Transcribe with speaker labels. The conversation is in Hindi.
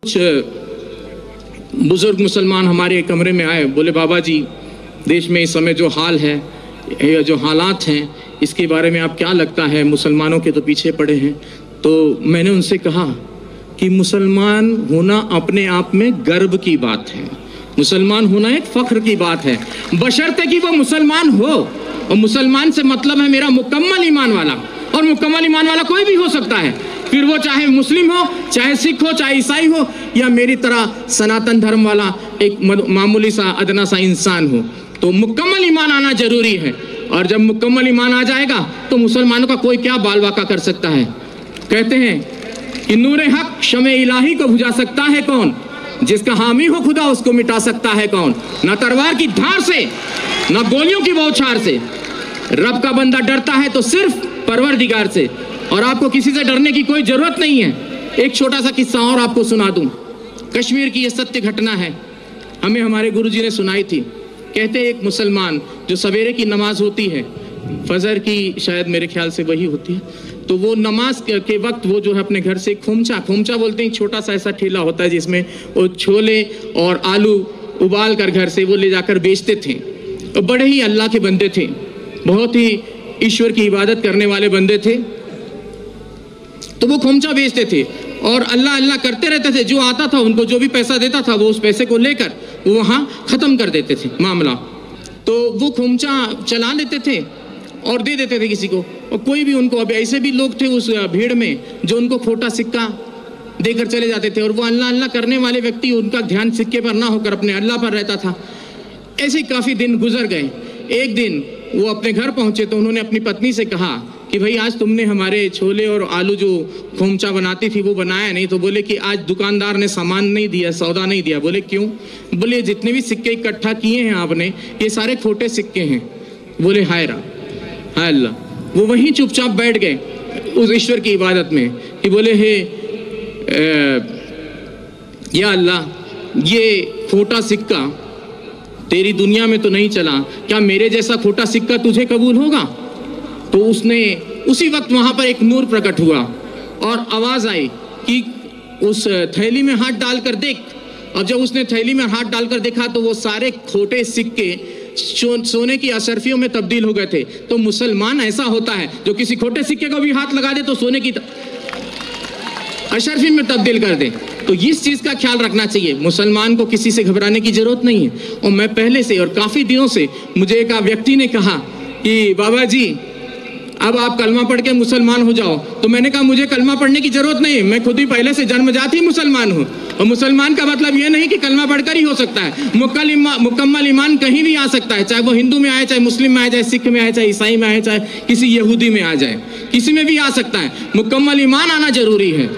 Speaker 1: कुछ बुजुर्ग मुसलमान हमारे कमरे में आए, बोले बाबा जी देश में इस समय जो हाल है, जो हालात हैं, इसके बारे में आप क्या लगता है, मुसलमानों के तो पीछे पड़े हैं। तो मैंने उनसे कहा कि मुसलमान होना अपने आप में गर्व की बात है, मुसलमान होना एक फख्र की बात है, बशर्ते कि वो मुसलमान हो। और मुसलमान से मतलब है मेरा मुकम्मल ईमान वाला, और मुकम्मल ईमान वाला कोई भी हो सकता है, फिर वो चाहे मुस्लिम हो, चाहे सिख हो, चाहे ईसाई हो, या मेरी तरह सनातन धर्म वाला एक मामूली सा अदना सा इंसान हो। तो मुकम्मल ईमान आना जरूरी है, और जब मुकम्मल ईमान आ जाएगा तो मुसलमानों का कोई क्या बाल वाका कर सकता है। कहते हैं कि नूरे हक शमे इलाही को बुझा सकता है कौन, जिसका हामी हो खुदा उसको मिटा सकता है कौन। ना तलवार की धार से, ना गोलियों की बौछार से, रब का बंदा डरता है तो सिर्फ परवरदिगार से, और आपको किसी से डरने की कोई जरूरत नहीं है। एक छोटा सा किस्सा और आपको सुना दूं। कश्मीर की ये सत्य घटना है, हमें हमारे गुरुजी ने सुनाई थी। कहते एक मुसलमान जो सवेरे की नमाज होती है, फजर की शायद मेरे ख्याल से वही होती है, तो वो नमाज के वक्त वो जो है अपने घर से खोमचा बोलते हैं, छोटा सा ऐसा ठेला होता है जिसमें वो छोले और आलू उबाल कर घर से वो ले जाकर बेचते थे। तो बड़े ही अल्लाह के बंदे थे, बहुत ही ईश्वर की इबादत करने वाले बंदे थे। तो वो खोमचा बेचते थे और अल्लाह अल्लाह करते रहते थे। जो आता था उनको जो भी पैसा देता था वो उस पैसे को लेकर वो वहाँ ख़त्म कर देते थे मामला। तो वो खोमचा चला लेते थे और दे देते थे किसी को, और कोई भी उनको, अब ऐसे भी लोग थे उस भीड़ में जो उनको खोटा सिक्का देकर चले जाते थे, और वो अल्लाह अल्लाह करने वाले व्यक्ति, उनका ध्यान सिक्के पर ना होकर अपने अल्लाह पर रहता था। ऐसे ही काफ़ी दिन गुजर गए। एक दिन वो अपने घर पहुँचे तो उन्होंने अपनी पत्नी से कहा कि भाई आज तुमने हमारे छोले और आलू जो खोमचा बनाती थी वो बनाया नहीं। तो बोले कि आज दुकानदार ने सामान नहीं दिया, सौदा नहीं दिया। बोले क्यों? बोले जितने भी सिक्के इकट्ठा किए हैं आपने ये सारे खोटे सिक्के हैं। बोले हाय अल्लाह। वो वहीं चुपचाप बैठ गए उस ईश्वर की इबादत में कि बोले हे या अल्लाह, ये खोटा सिक्का तेरी दुनिया में तो नहीं चला, क्या मेरे जैसा खोटा सिक्का तुझे कबूल होगा? तो उसने उसी वक्त वहां पर एक नूर प्रकट हुआ और आवाज आई कि उस थैली में हाथ डालकर देख। अब जब उसने थैली में हाथ डालकर देखा तो वो सारे खोटे सिक्के सोने की अशरफियों में तब्दील हो गए थे। तो मुसलमान ऐसा होता है जो किसी खोटे सिक्के को भी हाथ लगा दे तो सोने की अशरफी में तब्दील कर दे। तो इस चीज़ का ख्याल रखना चाहिए, मुसलमान को किसी से घबराने की जरूरत नहीं है। और मैं पहले से और काफ़ी दिनों से, मुझे एक व्यक्ति ने कहा कि बाबा जी अब आप कलमा पढ़ के मुसलमान हो जाओ। तो मैंने कहा मुझे कलमा पढ़ने की जरूरत नहीं, मैं खुद ही पहले से जन्मजात ही मुसलमान हूँ। और मुसलमान का मतलब ये नहीं कि कलमा पढ़कर ही हो सकता है, मुकम्मल ईमान कहीं भी आ सकता है, चाहे वो हिंदू में आए, चाहे मुस्लिम में आए, चाहे सिख में आए, चाहे ईसाई में आए, चाहे किसी यहूदी में आ जाए, किसी में भी आ सकता है। मुकम्मल ईमान आना जरूरी है।